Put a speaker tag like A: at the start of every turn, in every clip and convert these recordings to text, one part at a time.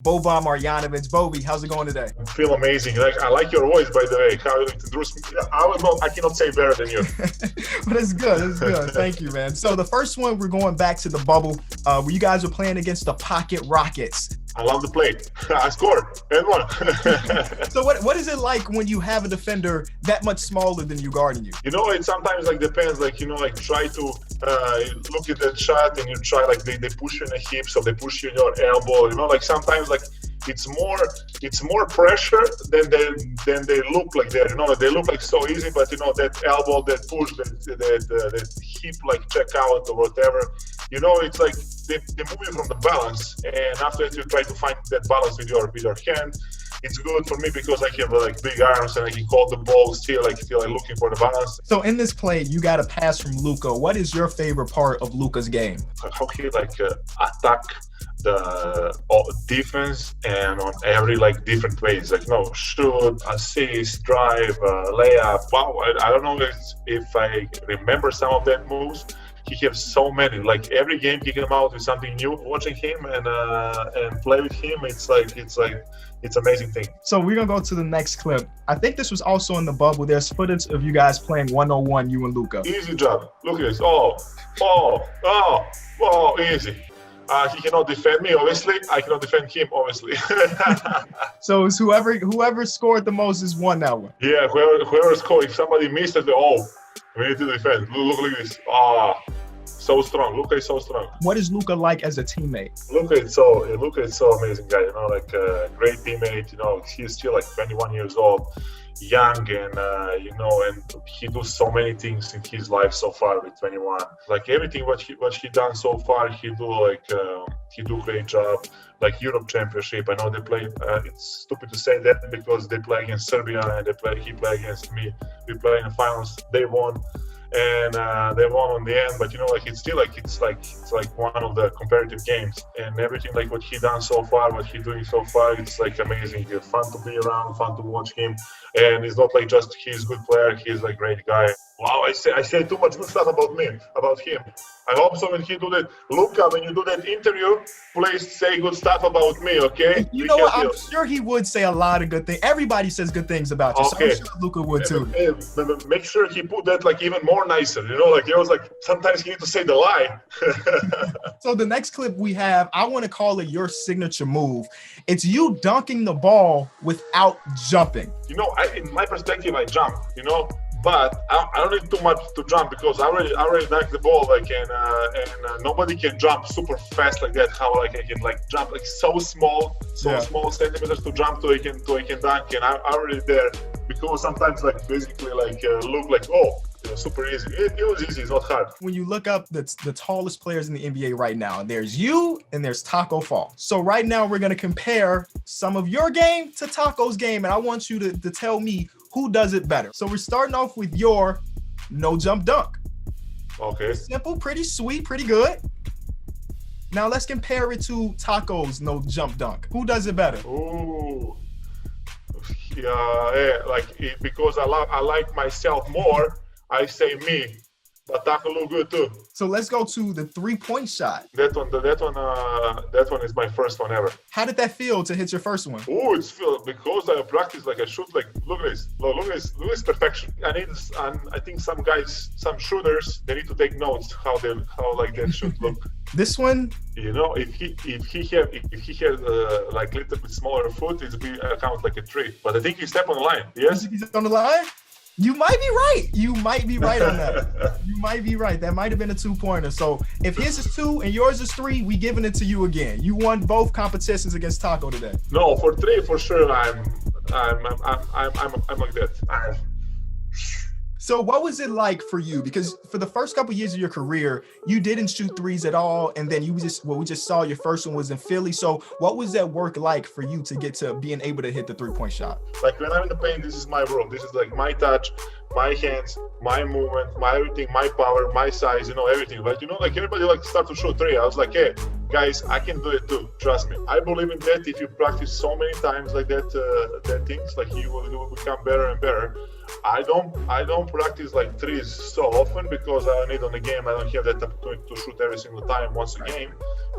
A: Boban Marjanovic. Bobby, how's it going today?
B: I feel amazing. I like your voice, by the way. How it introduced me. I cannot say better than you.
A: But it's good. It's good. Thank you, man. So the first one, we're going back to the bubble where you guys were playing against the Pocket Rockets.
B: I love the play. I scored and won.
A: So what is it like when you have a defender that much smaller than you guarding you?
B: You know, it sometimes depends. Try to look at that shot and you try they push you in the hips or they push you in your elbow. You know, sometimes it's more pressure than they look like there. You know, they look like so easy, but you know that elbow, that push, that hip check out or whatever. You know, it's like they move you from the balance, and after that you try to find that balance with your hand. It's good for me because I have big arms and I can hold the ball still looking for the balance.
A: So in this play, you got a pass from Luka. What is your favorite part of Luka's game?
B: How he attack the defense and on every different ways, shoot, assist, drive, layup. Wow, I don't know if I remember some of that moves. He has so many. Every game he came out with something new. Watching him and play with him, it's amazing thing.
A: So we're gonna go to the next clip. I think this was also in the bubble. There's footage of you guys playing 1-on-1, you and Luka.
B: Easy job. Look at this. Easy. He cannot defend me, obviously. I cannot defend him, obviously.
A: So it's whoever scored the most is won that one.
B: Yeah, whoever scored. If somebody missed it, we need to defend. Look at this. So strong. Luka is so strong.
A: What is Luka like as a teammate?
B: Luka is so amazing guy. You know, great teammate. You know, he's still 21 years old, young, and and he does so many things in his life so far with 21. Everything what he done so far, he do great job. Europe Championship, I know they play. It's stupid to say that because they play against Serbia and he play against me. We play in the finals. They won. And they won on the end, but you know, it's still it's one of the competitive games, and everything what he done so far, what he doing so far, it's amazing. It's fun to be around, fun to watch him, and it's not just he's a good player, he's a great guy. Wow, I say too much good stuff about him. I hope so when he do that. Luka, when you do that interview, please say good stuff about me, okay?
A: You know what? I'm sure he would say a lot of good things. Everybody says good things about you,
B: okay.
A: So I'm sure Luka would too.
B: Make sure he put that even more nicer. You know, he was sometimes he need to say the lie.
A: So the next clip we have, I want to call it your signature move. It's you dunking the ball without jumping.
B: You know, in my perspective, I jump. You know. But I don't need too much to jump because I already dunked the ball and nobody can jump super fast like that. How I can jump so small centimeters to jump so I can dunk, and I'm already there because sometimes basically look super easy. It was easy. It's not hard.
A: When you look up the tallest players in the NBA right now, there's you and there's Taco Fall. So right now we're gonna compare some of your game to Taco's game, and I want you to tell me who does it better. So we're starting off with your no jump dunk.
B: Okay.
A: Simple, pretty sweet, pretty good. Now let's compare it to Taco's no jump dunk. Who does it better?
B: Ooh. Yeah, because I like myself more, I say me. But Taco look good too.
A: So let's go to the 3-point shot.
B: That one is my first one ever.
A: How did that feel to hit your first one?
B: Oh, it's feel because I practice I shoot look at this perfection. I think some guys, some shooters, they need to take notes how that shoot look.
A: This one,
B: you know, if he had little bit smaller foot, it's be count like a 3. But I think he stepped on the line. Yes.
A: He's on the line. You might be right. You might be right on that. You might be right. That might have been a 2-pointer. So if his is 2 and yours is 3, we giving it to you again. You won both competitions against Taco today.
B: No, for 3 for sure. I'm like that.
A: So what was it like for you? Because for the first couple of years of your career, you didn't shoot threes at all, and then we just saw your first one was in Philly. So what was that work like for you to get to being able to hit the 3-point shot?
B: When I'm in the paint, this is my room. This is my touch, my hands, my movement, my everything, my power, my size, everything. But everybody start to shoot 3. I was like, hey, guys, I can do it too. Trust me. I believe in that. If you practice so many times that things, you will become better and better. I don't practice like threes so often because I need on the game. I don't have that opportunity to shoot every single time once a game.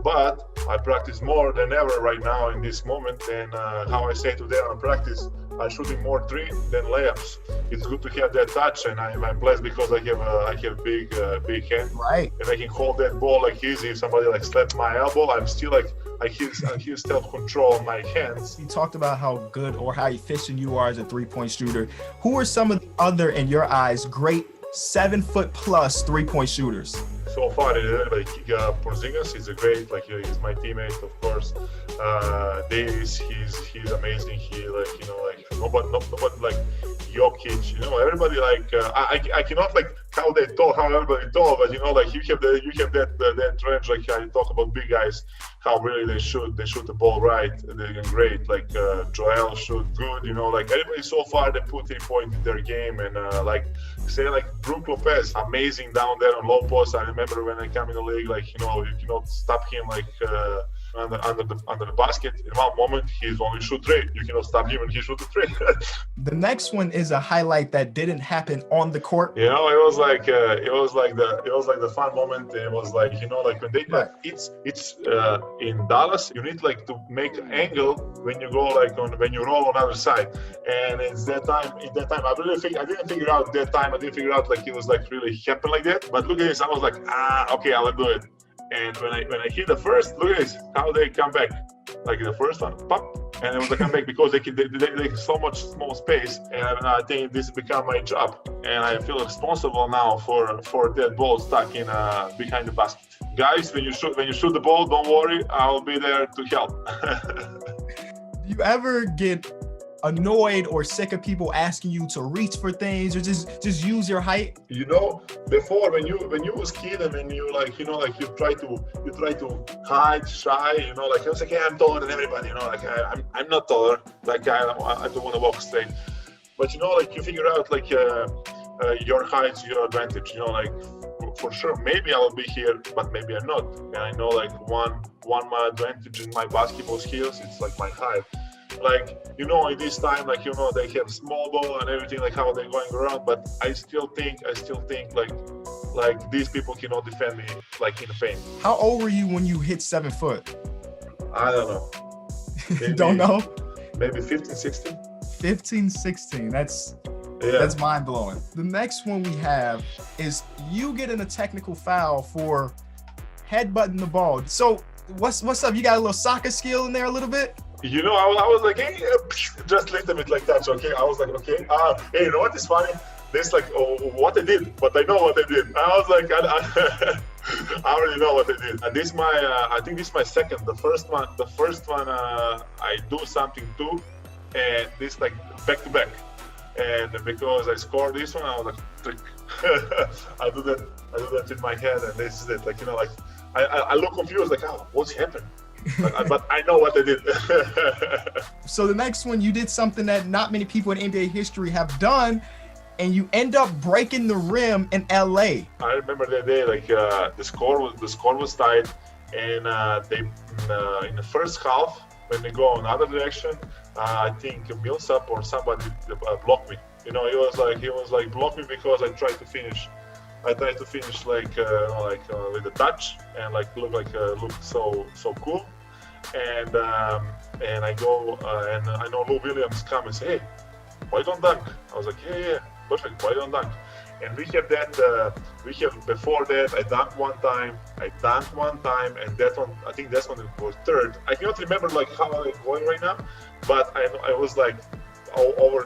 B: But I practice more than ever right now in this moment. And how I say today on practice, I'm shooting more three than layups. It's good to have that touch, and I'm blessed because I have big hand,
A: Right.
B: and I can hold that ball like easy. If somebody like slapped my elbow, I'm still like I hear self control in my hands.
A: You talked about how good or how efficient you are as a 3-point shooter. Who are some of the other, in your eyes, great 7-foot+ 3-point shooters?
B: So far, like Porzingis is a great, like he's my teammate, of course. Davis, he's amazing. He like nobody like Jokic. Everybody like I cannot like how everybody talk, but like you have that range. Like I talk about big guys, how really they shoot the ball right. They're great. Like Joel shoot good. Like everybody so far they put 3-point in their game, and like say like Brook Lopez, amazing down there on low post. I remember when I came in the league, like you cannot stop him like under the basket. In one moment, he's only shoot 3. You cannot stop him, and he shoot 3.
A: The next one is a highlight that didn't happen on the court.
B: It was like the fun moment. It was like like when they
A: Right.
B: it's in Dallas. You need like to make an angle when you go like when you roll on the other side, and it's that time. In that time, I didn't figure out that time. I didn't figure out like it was like really happen like that. But look at this. I was like, okay, I'll do it. And when I hit the first, look at this, how they come back. Like the first one, pop, and it was a comeback because they so much small space, and I think this become my job, and I feel responsible now for that ball stuck in behind the basket. Guys, when you shoot the ball, don't worry, I'll be there to help.
A: Do you ever get annoyed or sick of people asking you to reach for things or just use your height?
B: Before when you was kid and when you like you try to hide, shy, like I was like, yeah, I'm taller than everybody, like I'm not taller, like I don't want to walk straight, but like you figure out like your height's your advantage, like for sure maybe I will be here, but maybe I'm not, and I know like one my advantage in my basketball skills, it's like my height. Like in this time, like they have small ball and everything, like how they're going around, but I still think like these people cannot defend me like in the paint.
A: How old were you when you hit 7 foot?
B: I don't know.
A: You don't know?
B: Maybe 15, 16.
A: 15, 16. That's mind blowing. The next one we have is you getting a technical foul for headbutting the ball. So what's up? You got a little soccer skill in there a little bit?
B: I was like, hey, just a little bit like that, okay? I was like, okay. Hey, you know what is funny? This like what I did, but I know what I did. I was like, I already know what I did. And this I think this is my second. The first one, I do something too, and this like back to back. And because I scored this one, I was like, trick. I do that in my head, and this is it. Like like I look confused, like, what's happened? But I know what I did.
A: So the next one, you did something that not many people in NBA history have done, and you end up breaking the rim in LA.
B: I remember that day, like the score was tied, and they in the first half when they go another direction, I think Millsap or somebody blocked me. He was like blocked me because I tried to finish. like with a touch and like look so cool. And I go and I know Lou Williams come and say, hey, why don't dunk? I was like, yeah, perfect, why don't dunk? And we have before that I dunked one time, and that one, I think that's when it was third. I cannot remember like how I'm going right now, but I was like over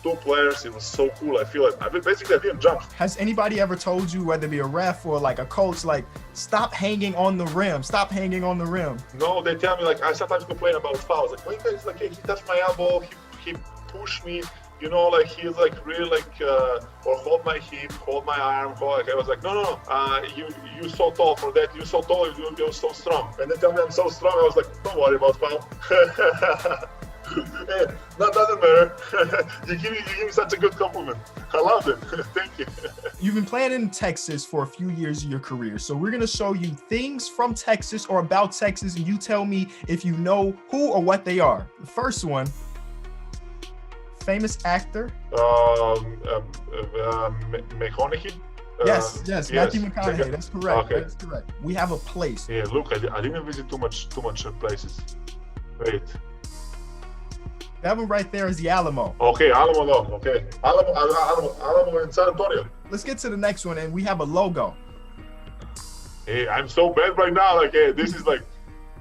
B: two players. It was so cool. I feel like I didn't jump.
A: Has anybody ever told you, whether it be a ref or like a coach, like stop hanging on the rim? Stop hanging on the rim.
B: No, they tell me, like, I sometimes complain about fouls. Like, why guys, like, he touched my elbow, he pushed me, like he's like really like or hold my hip, hold my arm, like I was like, no, you so tall for that, you so tall, you're so strong. And they tell me I'm so strong. I was like, don't worry about foul. Hey, that doesn't matter. you give me such a good compliment. I love it. Thank you.
A: You've been playing in Texas for a few years of your career, so we're gonna show you things from Texas or about Texas, and you tell me if you know who or what they are. The first one, famous actor.
B: McConaughey.
A: Yes, Matthew McConaughey. That's correct.
B: Okay.
A: That's correct. We have a place.
B: Yeah, look, I didn't visit too much places. Wait.
A: That one right there is the Alamo.
B: Okay, Alamo Dome. Okay, Alamo in San Antonio.
A: Let's get to the next one, and we have a logo.
B: Hey, I'm so bad right now. Like, hey, this is like,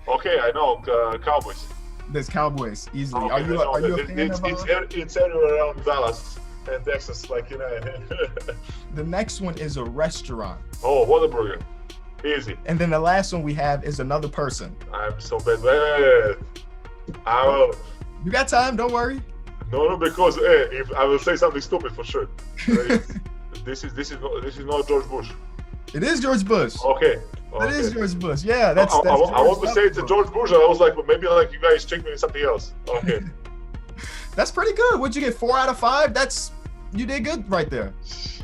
B: okay, I know, Cowboys.
A: There's Cowboys easily.
B: Okay,
A: Are you a fan of?
B: It's everywhere around Dallas and Texas, like, you know.
A: The next one is a restaurant.
B: Oh, Whataburger. Easy.
A: And then the last one we have is another person.
B: I'm so bad. Wait. I will.
A: You got time? Don't worry.
B: No, because if I will say something stupid for sure. This is not George Bush.
A: It is George Bush.
B: Okay.
A: It is George Bush. Yeah, that's
B: I want to say it's George Bush. I was like, well, maybe like you guys check me with something else. Okay.
A: That's pretty good. What'd you get? 4 out of 5? You did good right there.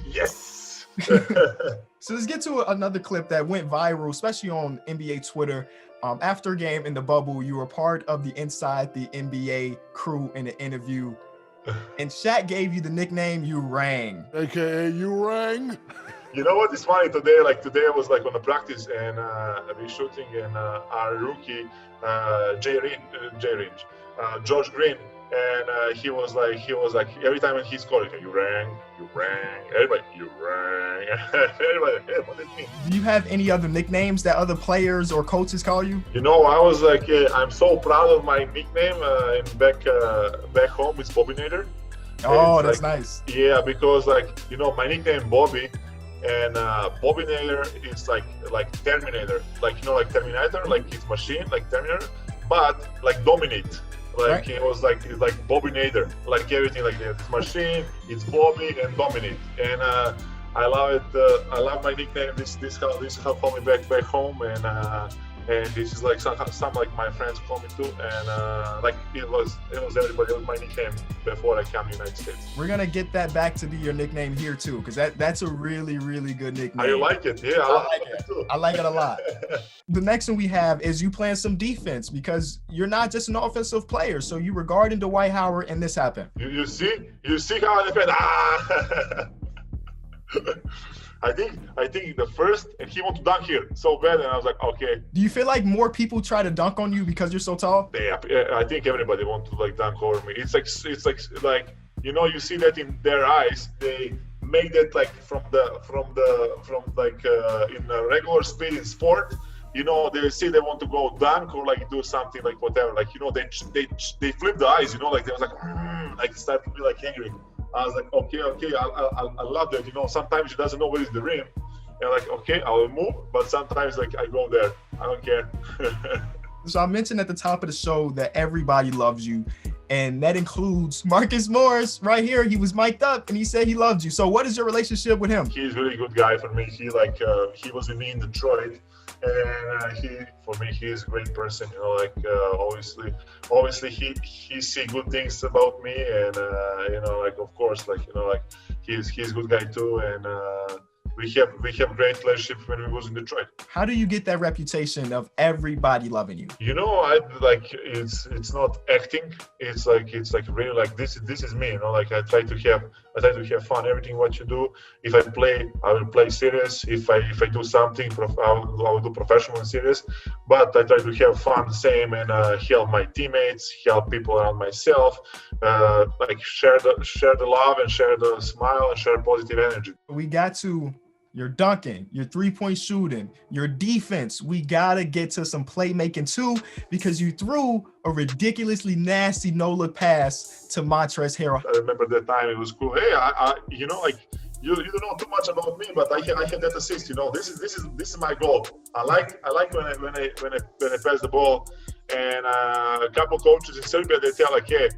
B: Yes.
A: So let's get to another clip that went viral, especially on NBA Twitter. After a game in the bubble, you were part of the Inside the NBA crew in an interview, and Shaq gave you the nickname You Rang.
C: AKA You Rang.
B: You know what is funny today? Like today I was like on the practice and we shooting and our rookie George Green, and he was like every time when he scored, you rang, everybody, you rang, everybody. Hey, what did it mean?
A: Do you have any other nicknames that other players or coaches call you?
B: You know, I was like, I'm so proud of my nickname. Back home, it's Bobinator.
A: Oh, that's
B: like,
A: nice.
B: Yeah, because like you know, my nickname Bobby. And Bobinator is like Terminator, like you know, like Terminator, like his machine, like Terminator, but like dominate. Like
A: right.
B: It was like Bobinator, like everything like that. It's machine, it's Bobby and dominate. And I love it. I love my nickname. This how call me back home, and this is like some like my friends call me too, and like it was everybody. It was my nickname before I came to the United States.
A: We're gonna get that back to be your nickname here too, because that's a really good nickname.
B: I like it. Yeah,
A: I like it too. I like it a lot. The next one we have is you playing some defense because you're not just an offensive player. So you were guarding Dwight Howard, and this happened.
B: You see how I defend. I think the first, and he wanted to dunk here so bad, and I was like, okay.
A: Do you feel like more people try to dunk on you because you're so tall?
B: Yeah, I think everybody wants to like dunk over me. It's like you know, you see that in their eyes. They make that like from like in a regular speed in sport. You know, they see they want to go dunk or like do something like whatever. Like you know, they flip the eyes. You know, like they was like start to be like angry. I was like, okay, I love that. You know, sometimes he doesn't know where is the rim. And like, okay, I will move. But sometimes like I go there. I don't care.
A: So I mentioned at the top of the show that everybody loves you. And that includes Marcus Morris right here. He was mic'd up and he said he loved you. So what is your relationship with him?
B: He's a really good guy for me. He was with me in Detroit. And he is a great person, you know, like obviously he see good things about me, and you know, like of course, like you know, like he's a good guy too, and we have great relationship when we was in Detroit.
A: How do you get that reputation of everybody loving you?
B: You know, I like it's not acting. It's like really like this is me. You know, like I try to have fun. Everything what you do. If I play, I will play serious. If I do something, I will do professional and serious. But I try to have fun the same and help my teammates, help people around myself. Like share the love and share the smile and share positive energy.
A: We got to your dunking, your three-point shooting, your defense. We got to get to some playmaking too, because you threw a ridiculously nasty no-look pass to Montrezl Harrell.
B: I remember that time it was cool. Hey, I you know, like you don't know too much about me, but I had that assist. You know, this is my goal. I like when I pass the ball, and a couple coaches in Serbia, they tell like, hey,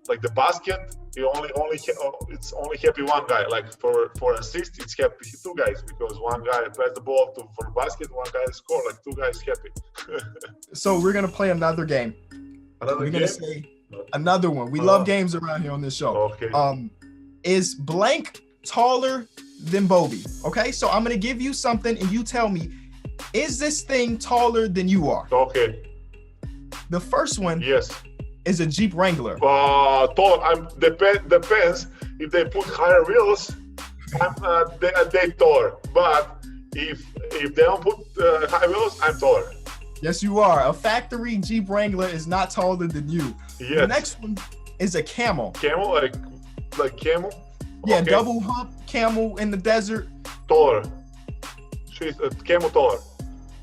B: like the basket, it's only happy one guy. Like for assist, it's happy two guys, because one guy pass the ball for basket, one guy score. Like two guys happy.
A: So we're gonna play another game. We're gonna say another one. We love games around here on this show.
B: Okay.
A: Is blank taller than Bobby? Okay, so I'm gonna give you something, and you tell me, is this thing taller than you are?
B: Okay.
A: The first one.
B: Yes.
A: is a Jeep Wrangler?
B: Tall. Depends. If they put higher wheels, they taller. But if they don't put high wheels, I'm taller.
A: Yes, you are. A factory Jeep Wrangler is not taller than you.
B: Yes.
A: The next one is a camel.
B: Camel, like camel.
A: Yeah,
B: Okay.
A: double hump camel in the desert.
B: Taller. She's a camel taller.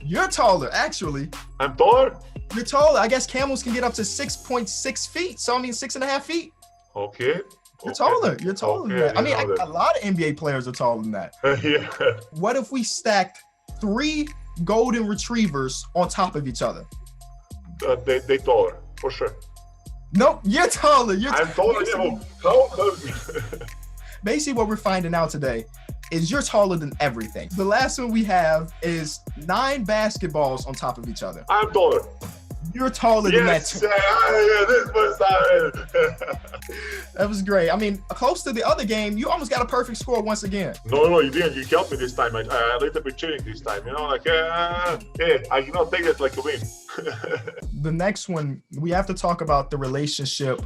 A: You're taller, actually.
B: I'm taller.
A: You're taller. I guess camels can get up to 6.6 feet. So I mean 6.5 feet.
B: Okay.
A: You're taller. You're taller than that. I mean,
B: know
A: a lot of NBA players are taller than that.
B: Yeah.
A: What if we stacked 3 golden retrievers on top of each other?
B: They taller for sure.
A: Nope, you're taller.
B: I'm taller. Yeah, how?
A: Basically, what we're finding out today is you're taller than everything. The last one we have is 9 basketballs on top of each other.
B: I'm taller.
A: You're taller than that
B: Yes,
A: too.
B: this was time.
A: That was great. I mean, close to the other game, you almost got a perfect score once again.
B: No, you didn't. You helped me this time. I a little bit cheating this time. You know, like, hey, I cannot take it like a win.
A: The next one, we have to talk about the relationship,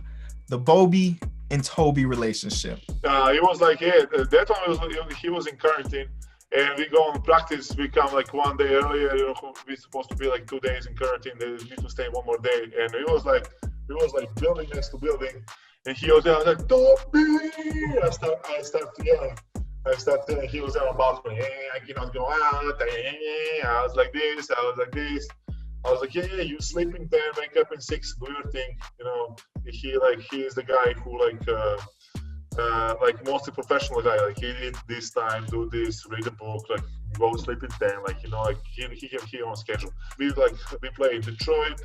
A: the Boban and Toby relationship.
B: It was like, yeah, that one he was in quarantine, and we go on practice. We come like one day earlier. You know, we're supposed to be like 2 days in quarantine. They need to stay one more day, and it was like building next to building, and he was there. I was like, Toby! I start yelling. He was there on balcony. Hey, I cannot go out. I was like this. I was like, yeah, you sleep in 10, wake up in 6, do your thing. You know, he is the guy who like mostly professional guy. Like he did this time, do this, read a book, like go sleep in 10. Like, you know, like he on schedule. We play in Detroit,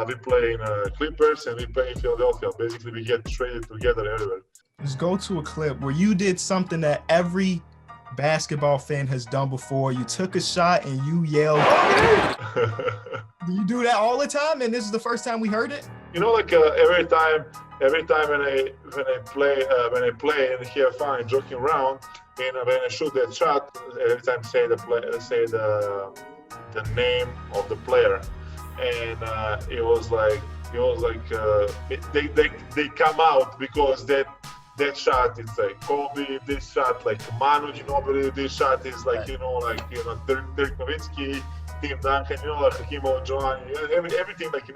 B: we play in Clippers, and we play in Philadelphia. Basically, we get traded together everywhere.
A: Let's go to a clip where you did something that every basketball fan has done before. You took a shot and you yelled. Do you do that all the time? And this is the first time we heard it?
B: You know, like every time when I play and have fun joking around, and when I shoot that shot, every time say the name of the player, and it was like they come out because that shot is like Kobe, this shot like Manu Ginobili, this shot is like Dirk Nowitzki, Tim Duncan, like Hakeem Olajuwon, everything like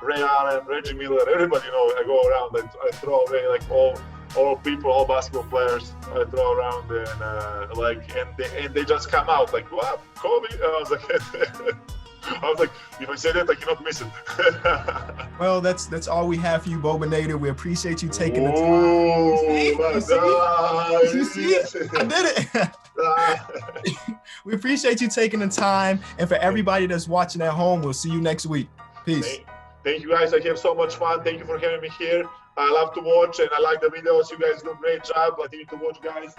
B: Ray Allen, Reggie Miller, everybody I go around, like I throw away like all people, all basketball players, I throw around and and they just come out like, what, Kobe? I was like, if I say that, I cannot miss it.
A: Well, that's all we have for you, Bobanator. We appreciate you taking the time. You see it? I did it. We appreciate you taking the time. And for everybody that's watching at home, we'll see you next week. Peace.
B: Thank you, guys. I have so much fun. Thank you for having me here. I love to watch, and I like the videos. You guys do a great job. I continue to watch, guys.